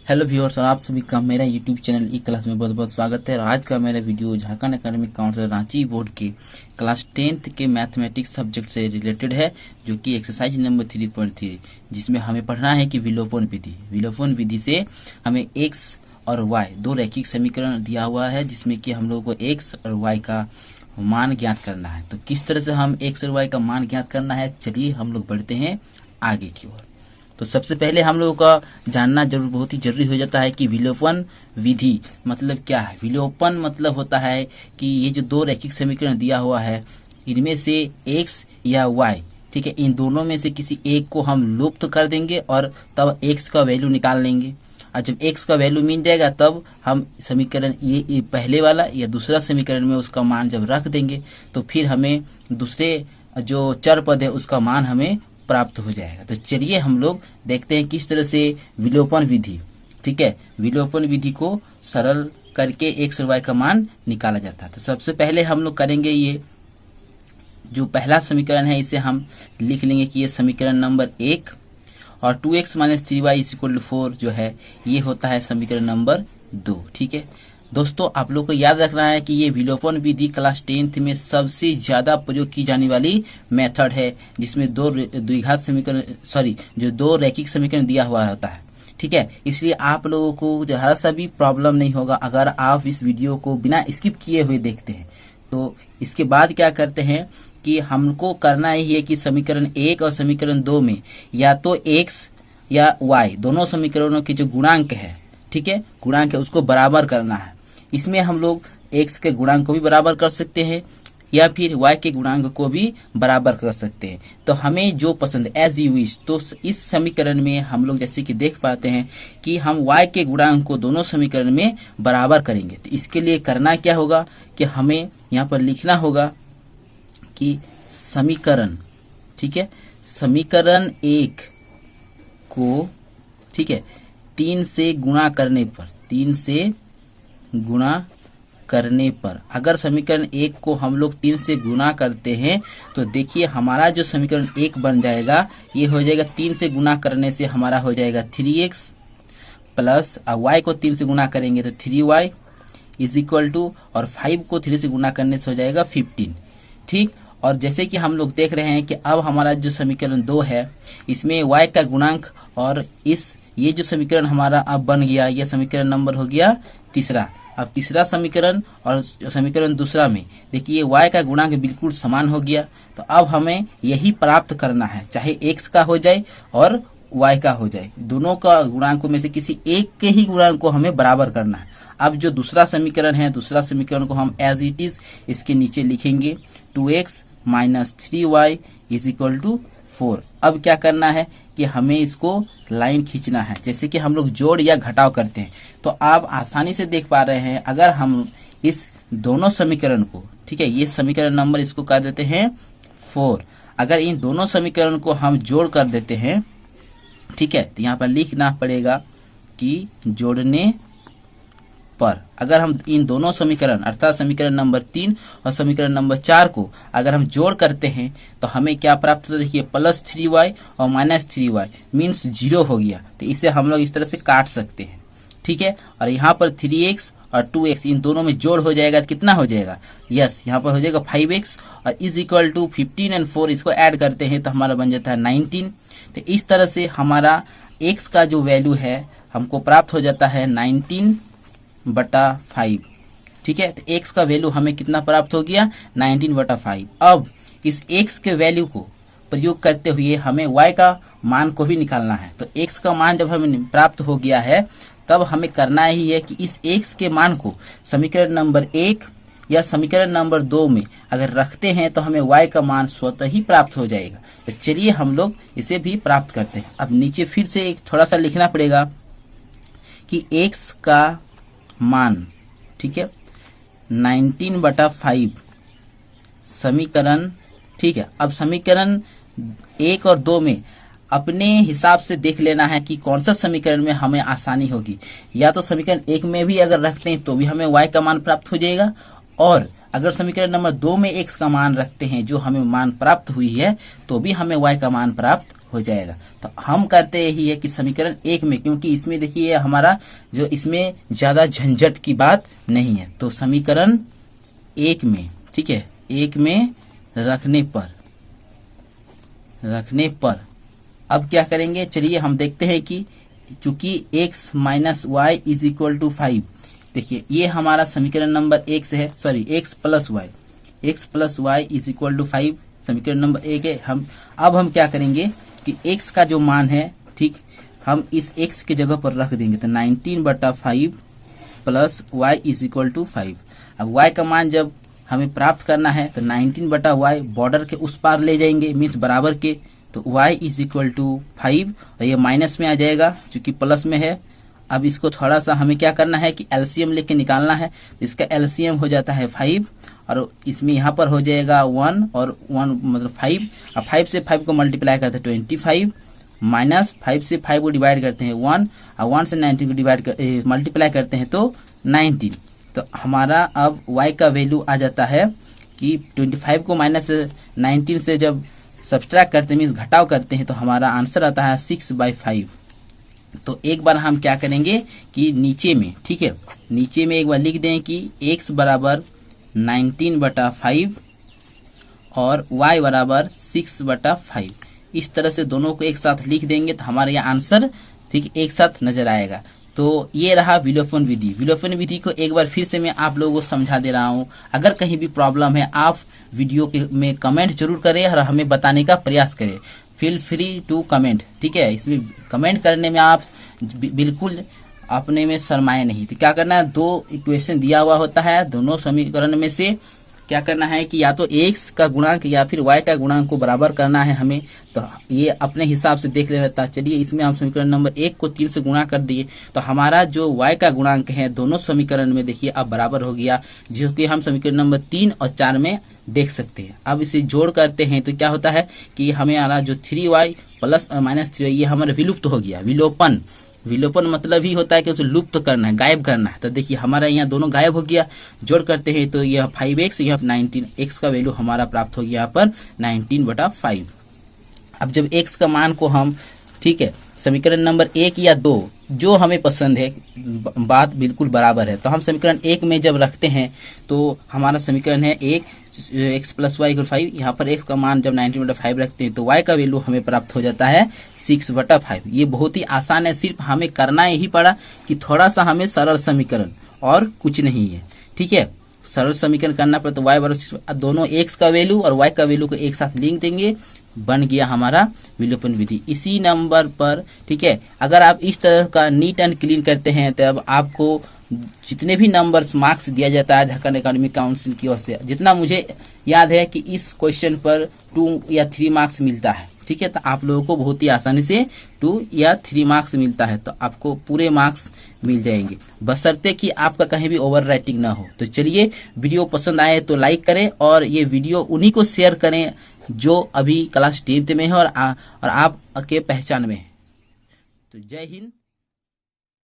Hello viewers, और आप सभी का मेरा यूट्यूब चैनल ई क्लास में बहुत बहुत स्वागत है। और आज का मेरा video Jharkhand academic council Ranchi board के क्लास 10th के मैथमेटिक्स सब्जेक्ट से रिलेटेड है, जो कि एक्सरसाइज नंबर 3.3, जिसमें हमें पढ़ना है कि विलोपन विधि। विलोपन विधि से हमें एक्स और वाई दो रैखिक समीकरण दिया हुआ है, जिसमें कि हम लोग को एक्स और वाई का मान ज्ञात करना है। तो किस तरह से हम एक्स और वाई का मान ज्ञात करना है, चलिए हम लोग बढ़ते हैं आगे की ओर। तो सबसे पहले हम लोगों का जानना बहुत ही जरूरी हो जाता है कि विलोपन विधि मतलब क्या है। विलोपन मतलब होता है कि ये जो दो रैखिक समीकरण दिया हुआ है, इनमें से एक्स या वाई, ठीक है, इन दोनों में से किसी एक को हम लुप्त कर देंगे और तब एक्स का वैल्यू निकाल लेंगे। और जब एक्स का वैल्यू मिल जाएगा तब हम समीकरण ये पहले वाला या दूसरा समीकरण में उसका मान जब रख देंगे तो फिर हमें दूसरे जो चर पद है उसका मान हमें प्राप्त हो जाएगा। तो चलिए हम लोग देखते हैं किस तरह से विलोपन विधि, ठीक है, विलोपन विधि को सरल करके एक्स और वाई का मान निकाला जाता है। तो सबसे पहले हम लोग करेंगे, ये जो पहला समीकरण है इसे हम लिख लेंगे कि ये समीकरण नंबर 1, और 2x - 3y = 4 जो है ये होता है समीकरण नंबर 2। ठीक है दोस्तों, आप लोग को याद रखना है कि ये विलोपन विधि क्लास 10th में सबसे ज्यादा प्रयोग की जाने वाली मेथड है, जिसमें दो रैखिक समीकरण दिया हुआ होता है। ठीक है, इसलिए आप लोगों को जरा सा भी प्रॉब्लम नहीं होगा अगर आप इस वीडियो को बिना स्किप किए हुए देखते हैं। तो इसके बाद क्या करते हैं कि हमको करना ही है कि समीकरण 1 और समीकरण 2 में या तो x या y दोनों समीकरणों के जो गुणांक है, ठीक है, गुणांक है उसको बराबर करना है। इसमें हम लोग x के गुणांक को भी बराबर कर सकते हैं या फिर y के गुणांक को भी बराबर कर सकते हैं। तो हमें जो पसंद एज यू विश। तो इस समीकरण में हम लोग जैसे कि देख पाते हैं कि हम y के गुणांक को दोनों समीकरण में बराबर करेंगे। तो इसके लिए करना क्या होगा कि हमें यहाँ पर लिखना होगा कि समीकरण, ठीक है, समीकरण 1 को, ठीक है, 3 से गुणा करने पर, 3 से गुणा करने पर अगर समीकरण 1 को हम लोग 3 से गुणा करते हैं तो देखिए हमारा जो समीकरण 1 बन जाएगा ये हो जाएगा 3 से गुणा करने से हमारा हो जाएगा 3x प्लस y को 3 से गुणा करेंगे तो 3y = और 5 को 3 से गुणा करने से हो जाएगा 15। ठीक, और जैसे कि हम लोग देख रहे हैं कि अब हमारा जो समीकरण 2 है इसमें y का गुणांक और ये जो समीकरण हमारा अब बन गया, यह समीकरण नंबर हो गया तीसरा। अब तीसरा समीकरण और समीकरण दूसरा में देखिए y का गुणांक बिल्कुल समान हो गया। तो अब हमें यही प्राप्त करना है, चाहे x का हो जाए और y का हो जाए, दोनों का गुणांकों में से किसी एक के ही गुणांक को हमें बराबर करना है। अब जो दूसरा समीकरण है, दूसरा समीकरण को हम एज इट इज इसके नीचे लिखेंगे 2x - 3y = 4। अब क्या करना है कि हमें इसको लाइन खींचना है, जैसे कि हम लोग जोड़ या घटाव करते हैं। तो आप आसानी से देख पा रहे हैं, अगर हम इस दोनों समीकरण को, ठीक है, ये समीकरण नंबर इसको कर देते हैं 4, अगर इन दोनों समीकरण को हम जोड़ कर देते हैं, ठीक है, तो यहाँ पर लिखना पड़ेगा कि जोड़ने पर अगर हम इन दोनों समीकरण अर्थात समीकरण नंबर 3 और समीकरण नंबर 4 को अगर हम जोड़ करते हैं तो हमें क्या प्राप्त होता है, देखिए +3y और -3y मीन्स 0 हो गया। तो इसे हम लोग इस तरह से काट सकते हैं। ठीक है, और यहाँ पर 3x और 2x इन दोनों में जोड़ हो जाएगा तो कितना हो जाएगा, यस, यहाँ पर हो जाएगा 5x और = 15 और 4 इसको ऐड करते हैं तो हमारा बन जाता है 19। तो इस तरह से हमारा x का जो वैल्यू है हमको प्राप्त हो जाता है 19/5। ठीक है, तो x का वैल्यू हमें कितना प्राप्त हो गया, 19/5। अब इस x के वैल्यू को प्रयोग करते हुए हमें y का मान को भी निकालना है। तो x का मान जब हमें प्राप्त हो गया है तब हमें करना ही है कि इस x के मान को समीकरण नंबर 1 या समीकरण नंबर 2 में अगर रखते हैं तो हमें y का मान स्वतः ही प्राप्त हो जाएगा। तो चलिए हम लोग इसे भी प्राप्त करते हैं। अब नीचे फिर से एक थोड़ा सा लिखना पड़ेगा कि x का मान, ठीक है, 19/5 समीकरण, ठीक है। अब समीकरण 1 और 2 में अपने हिसाब से देख लेना है कि कौन सा समीकरण में हमें आसानी होगी। या तो समीकरण 1 में भी अगर रखते हैं तो भी हमें y का मान प्राप्त हो जाएगा, और अगर समीकरण नंबर 2 में x का मान रखते हैं जो हमें मान प्राप्त हुई है तो भी हमें y का मान प्राप्त हो जाएगा। तो हम करते यही है कि समीकरण 1 में, क्योंकि इसमें देखिए हमारा जो इसमें ज्यादा झंझट की बात नहीं है, तो समीकरण 1 में, ठीक है, 1 में रखने पर अब क्या करेंगे, चलिए हम देखते हैं कि चूंकि x minus y is equal to 5, देखिए ये हमारा समीकरण नंबर 1 से है, sorry x plus y is equal to 5 समीकरण नंबर 1 है। अब हम क्या करेंगे कि x का जो मान है, ठीक, हम इस x के जगह पर रख देंगे, तो 19/5 plus y is equal to 5। अब y का मान जब हमें प्राप्त करना है तो 19/y बॉर्डर के उस पार ले जाएंगे, मीन्स बराबर के, तो y इज इक्वल टू 5 और ये माइनस में आ जाएगा क्योंकि प्लस में है। अब इसको थोड़ा सा हमें क्या करना है कि एलसीएम लेके निकालना है, तो इसका एलसीएम हो जाता है 5 और इसमें यहाँ पर हो जाएगा 1 और 1 मतलब 5। अब 5 से 5 को मल्टीप्लाई करते हैं 25 माइनस 5 से 5 को डिवाइड करते हैं 1 और 1 से 19 को मल्टीप्लाई करते हैं तो 19। तो हमारा अब y का वैल्यू आ जाता है कि 25 को माइनस 19 से जब सब्सट्रैक्ट करते हैं, मीन्स घटाव करते हैं, तो हमारा आंसर आता है 6/5। तो एक बार हम क्या करेंगे कि नीचे में, ठीक है, नीचे में एक बार लिख दें कि x बराबर 19/5 और y बराबर 6/5। इस तरह से दोनों को एक साथ लिख देंगे तो हमारा यह आंसर, ठीक, एक साथ नजर आएगा। तो ये रहा विलोपन विधि। विलोपन विधि को एक बार फिर से मैं आप लोगों को समझा दे रहा हूँ। अगर कहीं भी प्रॉब्लम है आप वीडियो के में कमेंट जरूर करें और हमें बताने का प्रयास करें। फील फ्री टू कमेंट, ठीक है, इसमें कमेंट करने में आप बिल्कुल अपने में शर्माए नहीं। तो क्या करना है, 2 इक्वेशन दिया हुआ होता है, दोनों समीकरण में से क्या करना है कि या तो x का गुणांक या फिर y का गुणांक को बराबर करना है हमें। तो ये अपने हिसाब से देख लेता। चलिए इसमें हम समीकरण नंबर 1 को 3 से गुणा कर दिए तो हमारा जो y का गुणांक है दोनों समीकरण में देखिए अब बराबर हो गया, जो कि हम समीकरण नंबर 3 और 4 में देख सकते हैं। अब इसे जोड़ करते हैं तो क्या होता है कि हमें आ रहा जो 3y प्लस और माइनस 3y ये हमारा विलुप्त हो गया। विलोपन मतलब ही होता है कि उसे लुप्त करना है, गायब करना है। तो देखिए हमारा यहाँ दोनों गायब हो गया। जोड़ करते हैं तो यह 5x, यह 19, x का वैल्यू हमारा प्राप्त हो गया यहाँ पर 19/5। अब जब x का मान को हम, ठीक है, समीकरण नंबर 1 या 2 जो हमें पसंद है, बात बिल्कुल बराबर है, तो हम समीकरण 1 में जब रखते हैं तो हमारा समीकरण है 1 x प्लस वाई इक्वल 5। यहाँ पर x का मान जब 19/5 रखते हैं तो y का वैल्यू हमें प्राप्त हो जाता है 6/5। ये बहुत ही आसान है, सिर्फ हमें करना यही पड़ा कि थोड़ा सा हमें सरल समीकरण, और कुछ नहीं है, ठीक है, सरल समीकरण करना पड़े। तो y बराबर दोनों x का वैल्यू और y का वैल्यू को एक साथ लिख देंगे, बन गया हमारा विलोपन विधि इसी नंबर पर, ठीक है। अगर आप इस तरह का नीट एंड क्लीन करते हैं तब आपको जितने भी नंबर्स मार्क्स दिया जाता है झारखंड एकेडमिक काउंसिल की ओर से, जितना मुझे याद है कि इस क्वेश्चन पर 2 या 3 मार्क्स मिलता है, ठीक है। तो आप लोगों को बहुत ही आसानी से 2 या 3 मार्क्स मिलता है, तो आपको पूरे मार्क्स मिल जाएंगे, बशर्ते कि आपका कहीं भी ओवर राइटिंग ना हो। तो चलिए, वीडियो पसंद आए तो लाइक करें और ये वीडियो उन्हीं को शेयर करें जो अभी क्लास 10th में है और आप के पहचान में है। तो जय हिंद।